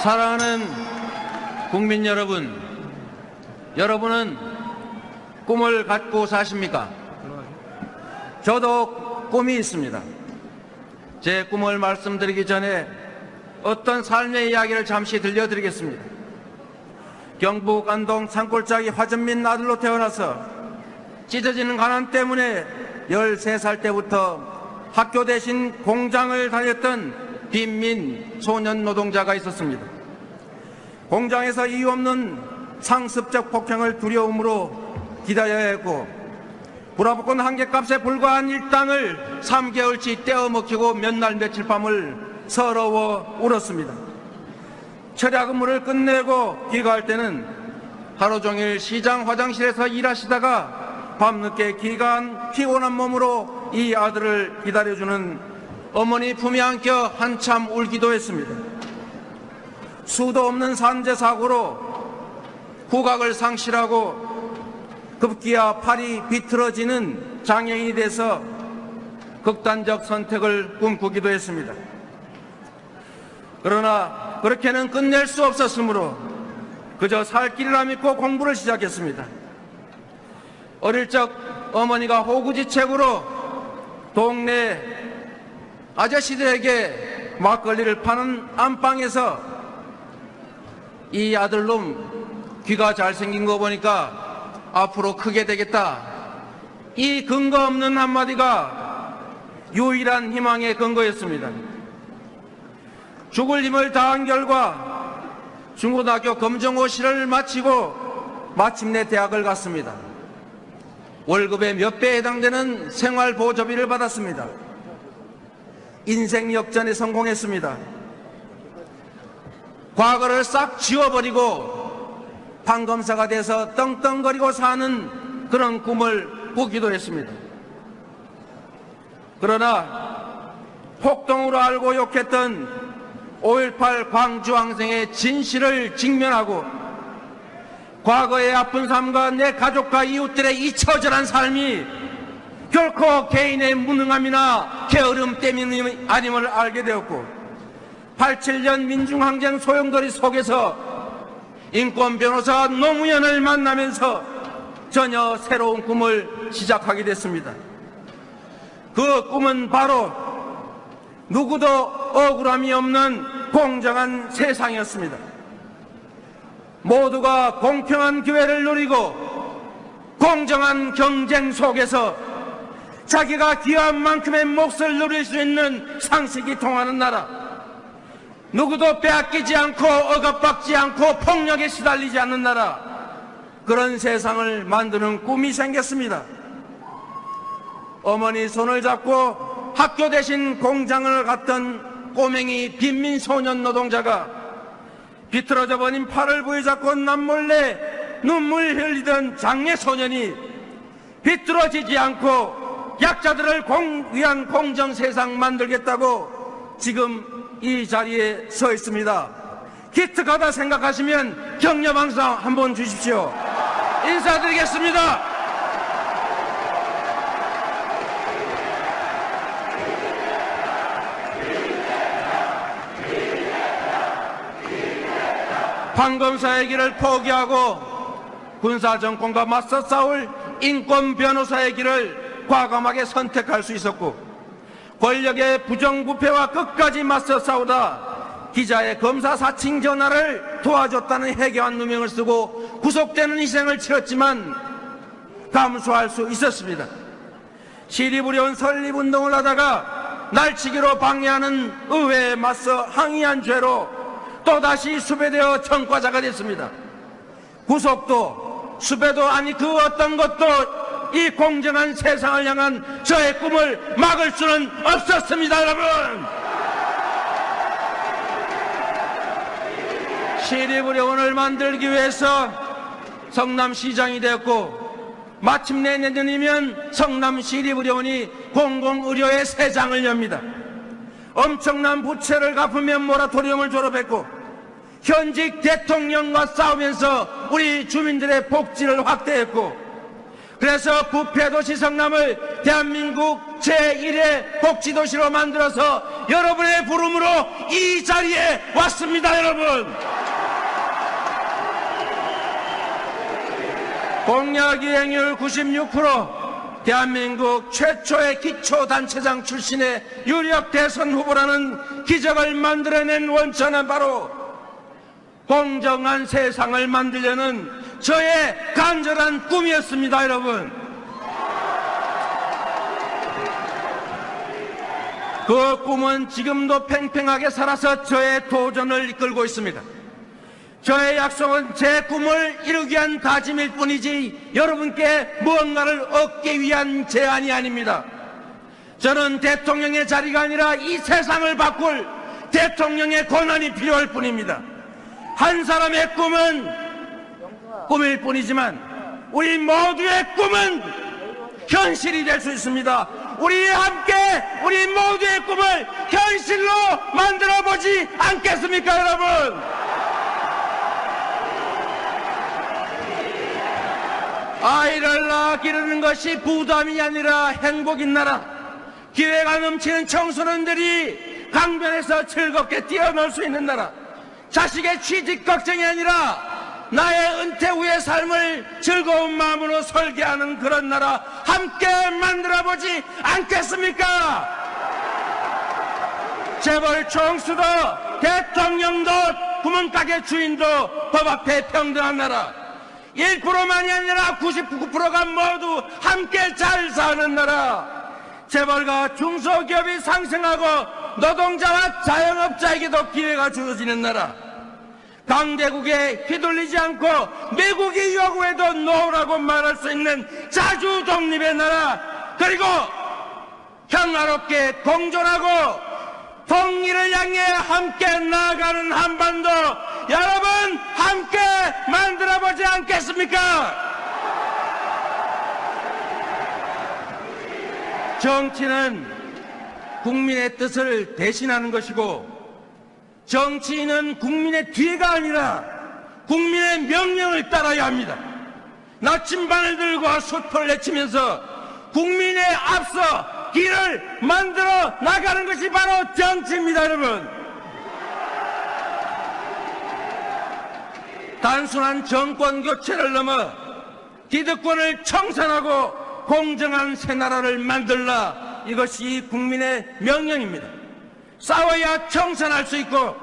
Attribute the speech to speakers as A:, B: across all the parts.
A: 사랑하는 국민 여러분, 여러분은 꿈을 갖고 사십니까? 저도 꿈이 있습니다. 제 꿈을 말씀드리기 전에 어떤 삶의 이야기를 잠시 들려드리겠습니다. 경북 안동 산골짜기 화전민 아들로 태어나서 찢어지는 가난 때문에 13살 때부터 학교 대신 공장을 다녔던 빈민 소년 노동자가 있었습니다. 공장에서 이유 없는 상습적 폭행을 두려움으로 기다려야 했고, 불화복권 한 개 값에 불과한 일당을 3개월치 떼어먹히고 몇 날 며칠 밤을 서러워 울었습니다. 철야 근무를 끝내고 귀가할 때는 하루 종일 시장 화장실에서 일하시다가 밤늦게 귀가한 피곤한 몸으로 이 아들을 기다려주는 어머니 품에 안겨 한참 울기도 했습니다. 수도 없는 산재 사고로 후각을 상실하고 급기야 팔이 비틀어지는 장애인이 돼서 극단적 선택을 꿈꾸기도 했습니다. 그러나 그렇게는 끝낼 수 없었으므로 그저 살 길이라 믿고 공부를 시작했습니다. 어릴 적 어머니가 호구지책으로 동네 아저씨들에게 막걸리를 파는 안방에서 이 아들놈 귀가 잘생긴 거 보니까 앞으로 크게 되겠다, 이 근거 없는 한마디가 유일한 희망의 근거였습니다. 죽을 힘을 다한 결과 중고등학교 검정고시를 마치고 마침내 대학을 갔습니다. 월급의 몇 배에 해당되는 생활보조비를 받았습니다. 인생 역전에 성공했습니다. 과거를 싹 지워버리고 판검사가 돼서 떵떵거리고 사는 그런 꿈을 꾸기도 했습니다. 그러나 폭동으로 알고 욕했던 5.18 광주항쟁의 진실을 직면하고 과거의 아픈 삶과 내 가족과 이웃들의 이 처절한 삶이 결코 개인의 무능함이나 게으름 때문이 아님을 알게 되었고, 87년 민중항쟁 소용돌이 속에서 인권 변호사 노무현을 만나면서 전혀 새로운 꿈을 시작하게 됐습니다. 그 꿈은 바로 누구도 억울함이 없는 공정한 세상이었습니다. 모두가 공평한 기회를 누리고 공정한 경쟁 속에서 자기가 기여한 만큼의 몫을 누릴 수 있는 상식이 통하는 나라, 누구도 빼앗기지 않고 억압받지 않고 폭력에 시달리지 않는 나라, 그런 세상을 만드는 꿈이 생겼습니다. 어머니 손을 잡고 학교 대신 공장을 갔던 꼬맹이 빈민 소년 노동자가 비틀어져 버린 팔을 부여잡고 남몰래 눈물 흘리던 장애 소년이 비틀어지지 않고 약자들을 위한 공정 세상 만들겠다고 지금 이 자리에 서 있습니다. 기특하다 생각하시면 격려방송 한번 주십시오. 인사드리겠습니다. 판검사의 길을 포기하고 군사정권과 맞서 싸울 인권 변호사의 길을 과감하게 선택할 수 있었고, 권력의 부정부패와 끝까지 맞서 싸우다 기자의 검사 사칭 전화를 도와줬다는 해괴한 누명을 쓰고 구속되는 희생을 치렀지만 감수할 수 있었습니다. 시리부려운 설립운동을 하다가 날치기로 방해하는 의회에 맞서 항의한 죄로 또다시 수배되어 청과자가 됐습니다. 구속도 수배도 아니 그 어떤 것도 이 공정한 세상을 향한 저의 꿈을 막을 수는 없었습니다. 여러분, 시립의료원을 만들기 위해서 성남시장이 되었고, 마침내 내년이면 성남시립의료원이 공공의료의 새 장을 엽니다. 엄청난 부채를 갚으며 모라토리움을 졸업했고, 현직 대통령과 싸우면서 우리 주민들의 복지를 확대했고, 그래서 부패도시 성남을 대한민국 제1의 복지도시로 만들어서 여러분의 부름으로 이 자리에 왔습니다. 여러분, 공약 이행률 96%, 대한민국 최초의 기초단체장 출신의 유력 대선 후보라는 기적을 만들어낸 원천은 바로 공정한 세상을 만들려는 저의 간절한 꿈이었습니다. 여러분, 그 꿈은 지금도 팽팽하게 살아서 저의 도전을 이끌고 있습니다. 저의 약속은 제 꿈을 이루기 위한 다짐일 뿐이지 여러분께 무언가를 얻기 위한 제안이 아닙니다. 저는 대통령의 자리가 아니라 이 세상을 바꿀 대통령의 권한이 필요할 뿐입니다. 한 사람의 꿈은 꿈일 뿐이지만 우리 모두의 꿈은 현실이 될 수 있습니다. 우리 함께 우리 모두의 꿈을 현실로 만들어보지 않겠습니까, 여러분? 아이를 낳아 기르는 것이 부담이 아니라 행복인 나라, 기회가 넘치는 청소년들이 강변에서 즐겁게 뛰어놀 수 있는 나라, 자식의 취직 걱정이 아니라 나의 은퇴 후의 삶을 즐거운 마음으로 설계하는 그런 나라 함께 만들어보지 않겠습니까? 재벌 총수도 대통령도 구멍가게 주인도 법 앞에 평등한 나라, 1%만이 아니라 99%가 모두 함께 잘 사는 나라, 재벌과 중소기업이 상생하고 노동자와 자영업자에게도 기회가 주어지는 나라, 강대국에 휘둘리지 않고 미국이 요구해도 노라고 말할 수 있는 자주 독립의 나라, 그리고 평화롭게 공존하고 통일을 향해 함께 나아가는 한반도, 여러분 함께 만들어보지 않겠습니까? 정치는 국민의 뜻을 대신하는 것이고 정치인은 국민의 뒤가 아니라 국민의 명령을 따라야 합니다. 나침반을 들고 숫포를 내치면서 국민의 앞서 길을 만들어 나가는 것이 바로 정치입니다. 여러분, 단순한 정권 교체를 넘어 기득권을 청산하고 공정한 새 나라를 만들라, 이것이 국민의 명령입니다. 싸워야 청산할 수 있고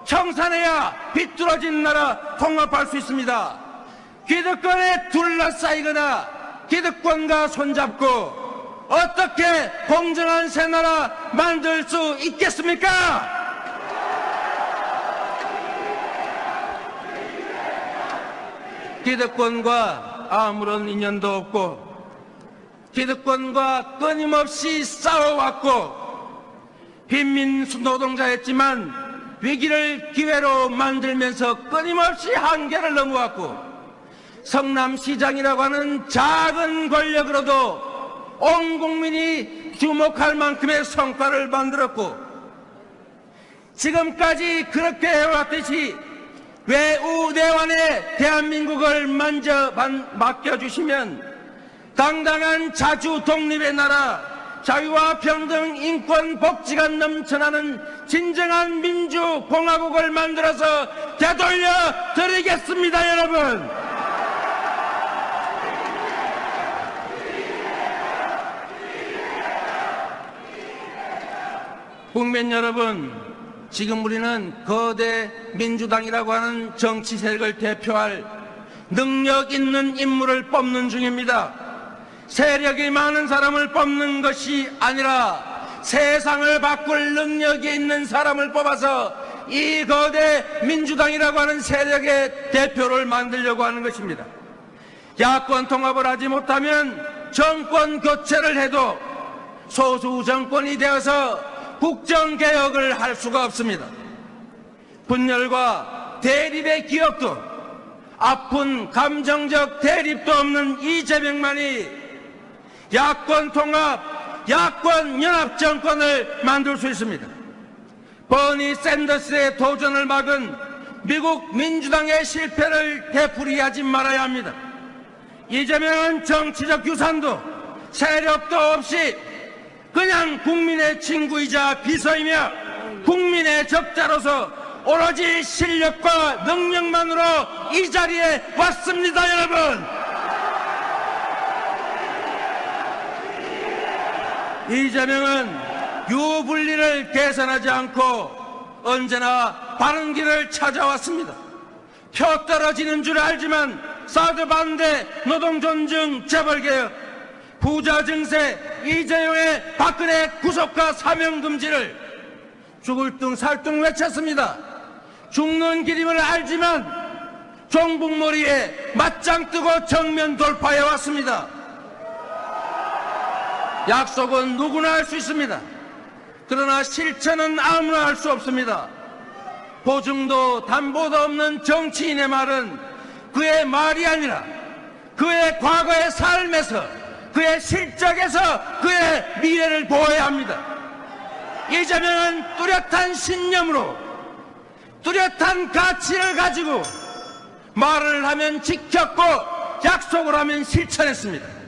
A: 청산해야 비뚤어진 나라 통합할 수 있습니다. 기득권에 둘러싸이거나 기득권과 손잡고 어떻게 공정한 새 나라 만들 수 있겠습니까? 기득권과 아무런 인연도 없고 기득권과 끊임없이 싸워왔고 빈민수 노동자였지만 위기를 기회로 만들면서 끊임없이 한계를 넘어왔고 성남시장이라고 하는 작은 권력으로도 온 국민이 주목할 만큼의 성과를 만들었고 지금까지 그렇게 해왔듯이 외우 내환에 대한민국을 맡겨주시면 당당한 자주 독립의 나라, 자유와 평등, 인권, 복지가 넘쳐나는 진정한 민주공화국을 만들어서 되돌려 드리겠습니다. 여러분, 국민 여러분, 지금 우리는 거대 민주당이라고 하는 정치 세력을 대표할 능력 있는 인물을 뽑는 중입니다. 세력이 많은 사람을 뽑는 것이 아니라 세상을 바꿀 능력이 있는 사람을 뽑아서 이 거대 민주당이라고 하는 세력의 대표를 만들려고 하는 것입니다. 야권 통합을 하지 못하면 정권 교체를 해도 소수 정권이 되어서 국정개혁을 할 수가 없습니다. 분열과 대립의 기억도 아픈 감정적 대립도 없는 이재명만이 야권 통합, 야권 연합 정권을 만들 수 있습니다. 버니 샌더스의 도전을 막은 미국 민주당의 실패를 되풀이하지 말아야 합니다. 이재명은 정치적 유산도 세력도 없이 그냥 국민의 친구이자 비서이며 국민의 적자로서 오로지 실력과 능력만으로 이 자리에 왔습니다, 여러분. 이재명은 유불리를 계산하지 않고 언제나 바른 길을 찾아왔습니다. 표 떨어지는 줄 알지만 사드 반대, 노동 존중, 재벌개혁, 부자 증세, 이재용의 박근혜 구속과 사명 금지를 죽을 둥 살 둥 외쳤습니다. 죽는 길임을 알지만 종북머리에 맞짱 뜨고 정면 돌파해 왔습니다. 약속은 누구나 할 수 있습니다. 그러나 실천은 아무나 할 수 없습니다. 보증도 담보도 없는 정치인의 말은 그의 말이 아니라 그의 과거의 삶에서, 그의 실적에서 그의 미래를 보아야 합니다. 이재명은 뚜렷한 신념으로, 뚜렷한 가치를 가지고 말을 하면 지켰고 약속을 하면 실천했습니다.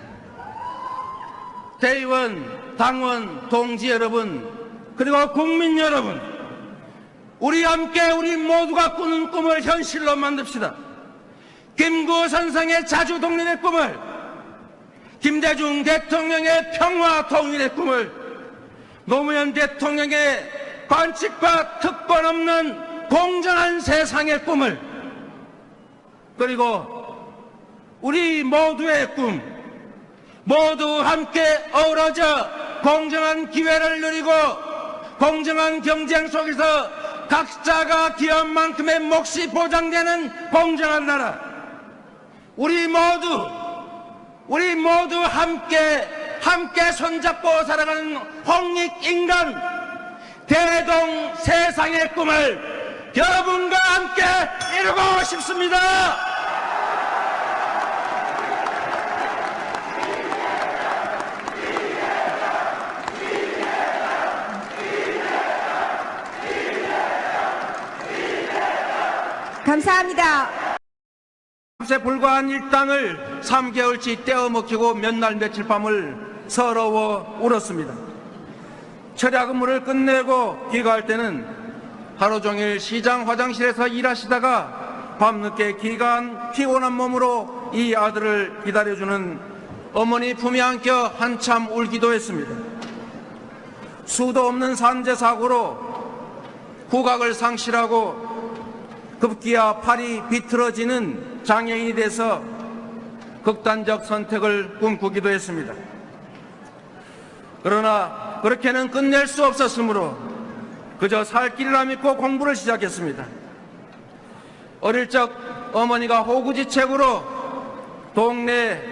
A: 대의원, 당원, 동지 여러분, 그리고 국민 여러분, 우리 함께 우리 모두가 꾸는 꿈을 현실로 만듭시다. 김구 선생의 자주 독립의 꿈을, 김대중 대통령의 평화 통일의 꿈을, 노무현 대통령의 관칙과 특권 없는 공정한 세상의 꿈을, 그리고 우리 모두의 꿈, 모두 함께 어우러져 공정한 기회를 누리고 공정한 경쟁 속에서 각자가 기여한 만큼의 몫이 보장되는 공정한 나라, 우리 모두 함께 손잡고 살아가는 홍익인간 대동 세상의 꿈을 여러분과 함께 이루고 싶습니다.
B: 감사합니다.
A: 에 불과한 일당을 3개월치 떼어먹히고 몇 날 며칠 밤을 서러워 울었습니다. 철야 근무를 끝내고 귀가할 때는 하루 종일 시장 화장실에서 일하시다가 밤늦게 귀가한 피곤한 몸으로 이 아들을 기다려주는 어머니 품에 안겨 한참 울기도 했습니다. 수도 없는 산재 사고로 후각을 상실하고 급기야 팔이 비틀어지는 장애인이 돼서 극단적 선택을 꿈꾸기도 했습니다. 그러나 그렇게는 끝낼 수 없었으므로 그저 살 길이라 믿고 공부를 시작했습니다. 어릴 적 어머니가 호구지책으로 동네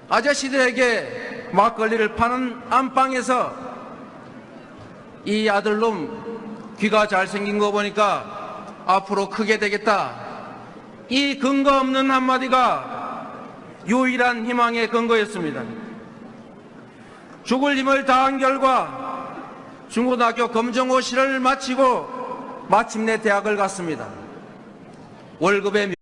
A: 아저씨들에게 막걸리를 파는 안방에서 이 아들놈 귀가 잘생긴 거 보니까 앞으로 크게 되겠다, 이 근거 없는 한마디가 유일한 희망의 근거였습니다. 죽을 힘을 다한 결과 중고등학교 검정고시를 마치고 마침내 대학을 갔습니다. 월급의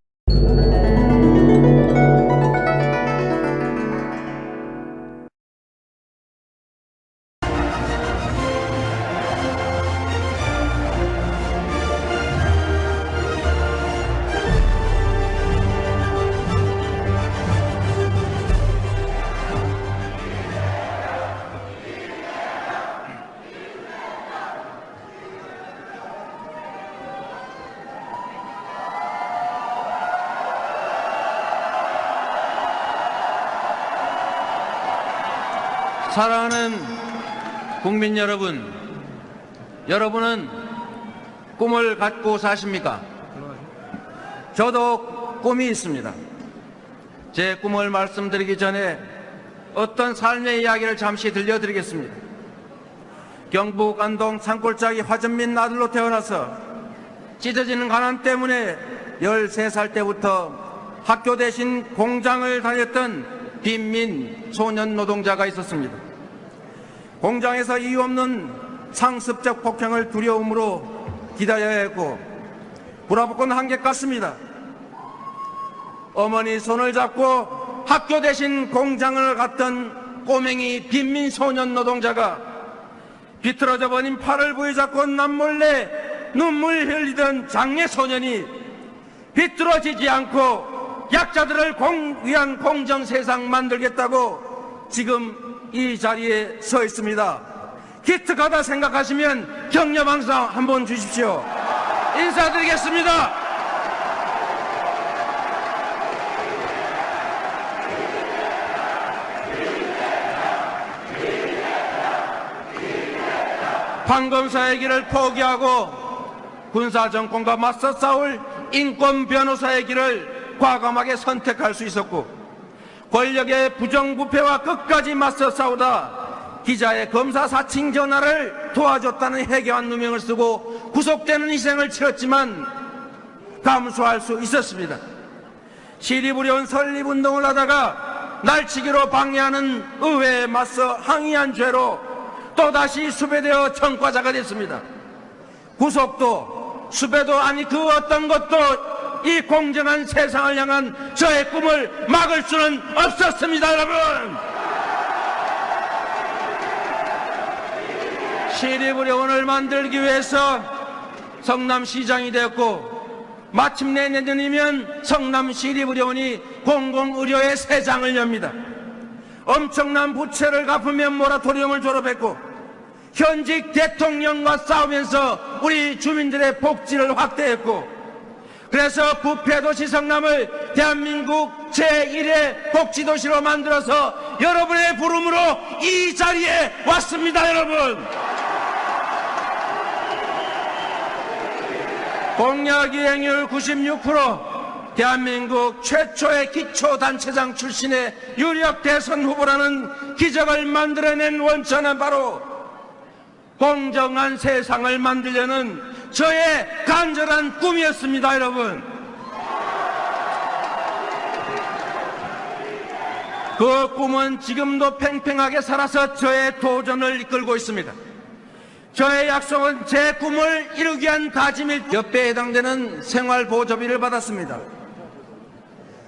A: 사랑하는 국민 여러분, 여러분은 꿈을 갖고 사십니까? 저도 꿈이 있습니다. 제 꿈을 말씀드리기 전에 어떤 삶의 이야기를 잠시 들려드리겠습니다. 경북 안동 산골짜기 화전민 아들로 태어나서 찢어지는 가난 때문에 13살 때부터 학교 대신 공장을 다녔던 빈민 소년 노동자가 있었습니다. 공장에서 이유 없는 상습적 폭행을 두려움으로 기다려야 했고 불화복권 한개 깠습니다. 어머니 손을 잡고 학교 대신 공장을 갔던 꼬맹이 빈민 소년 노동자가 비틀어져 버린 팔을 부여잡고 남몰래 눈물 흘리던 장애 소년이 비뚤어지지 않고 약자들을 위한 공정 세상 만들겠다고 지금 이 자리에 서 있습니다. 기특하다 생각하시면 격려 방송 한번 주십시오. 인사드리겠습니다. 판검사의 길을 포기하고 군사정권과 맞서 싸울 인권 변호사의 길을 과감하게 선택할 수 있었고, 권력의 부정부패와 끝까지 맞서 싸우다 기자의 검사 사칭 전화를 도와줬다는 해괴한 누명을 쓰고 구속되는 희생을 치렀지만 감수할 수 있었습니다. 시리부려운 설립운동을 하다가 날치기로 방해하는 의회에 맞서 항의한 죄로 또다시 수배되어 청과자가 됐습니다. 구속도 수배도 아니 그 어떤 것도 이 공정한 세상을 향한 저의 꿈을 막을 수는 없었습니다. 여러분, 시립의료원을 만들기 위해서 성남시장이 되었고, 마침내 내년이면 성남시립의료원이 공공의료의 새 장을 엽니다. 엄청난 부채를 갚으며 모라토리움을 졸업했고, 현직 대통령과 싸우면서 우리 주민들의 복지를 확대했고, 그래서 부패도시 성남을 대한민국 제1의 복지도시로 만들어서 여러분의 부름으로 이 자리에 왔습니다. 여러분, 공약 이행률 96%, 대한민국 최초의 기초단체장 출신의 유력 대선 후보라는 기적을 만들어낸 원천은 바로 공정한 세상을 만들려는 저의 간절한 꿈이었습니다. 여러분, 그 꿈은 지금도 팽팽하게 살아서 저의 도전을 이끌고 있습니다. 저의 약속은 제 꿈을 이루기 위한 다짐일 몇 배에 해당되는 생활보조비를 받았습니다.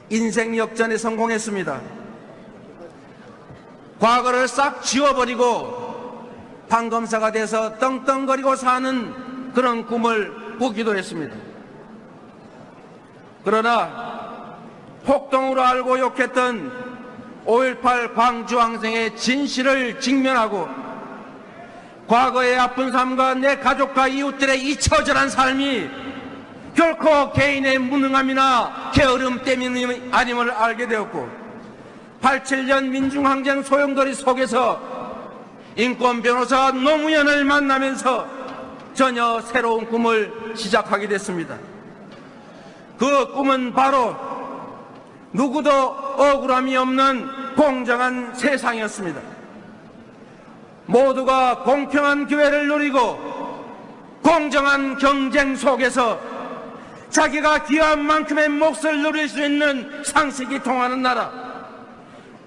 A: 인생 역전에 성공했습니다. 과거를 싹 지워버리고 판검사가 돼서 떵떵거리고 사는 그런 꿈을 꾸기도 했습니다. 그러나 폭동으로 알고 욕했던 5.18 광주항쟁의 진실을 직면하고 과거의 아픈 삶과 내 가족과 이웃들의 잊혀져간 삶이 결코 개인의 무능함이나 게으름 때문이 아님을 알게 되었고, 87년 민중항쟁 소용돌이 속에서 인권 변호사 노무현을 만나면서 전혀 새로운 꿈을 시작하게 됐습니다. 그 꿈은 바로 누구도 억울함이 없는 공정한 세상이었습니다. 모두가 공평한 기회를 누리고 공정한 경쟁 속에서 자기가 기여한 만큼의 몫을 누릴 수 있는 상식이 통하는 나라,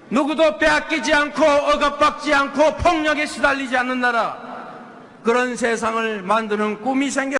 A: 누구도 빼앗기지 않고 억압받지 않고 폭력에 시달리지 않는 나라, 그런 세상을 만드는 꿈이 생겼습니다.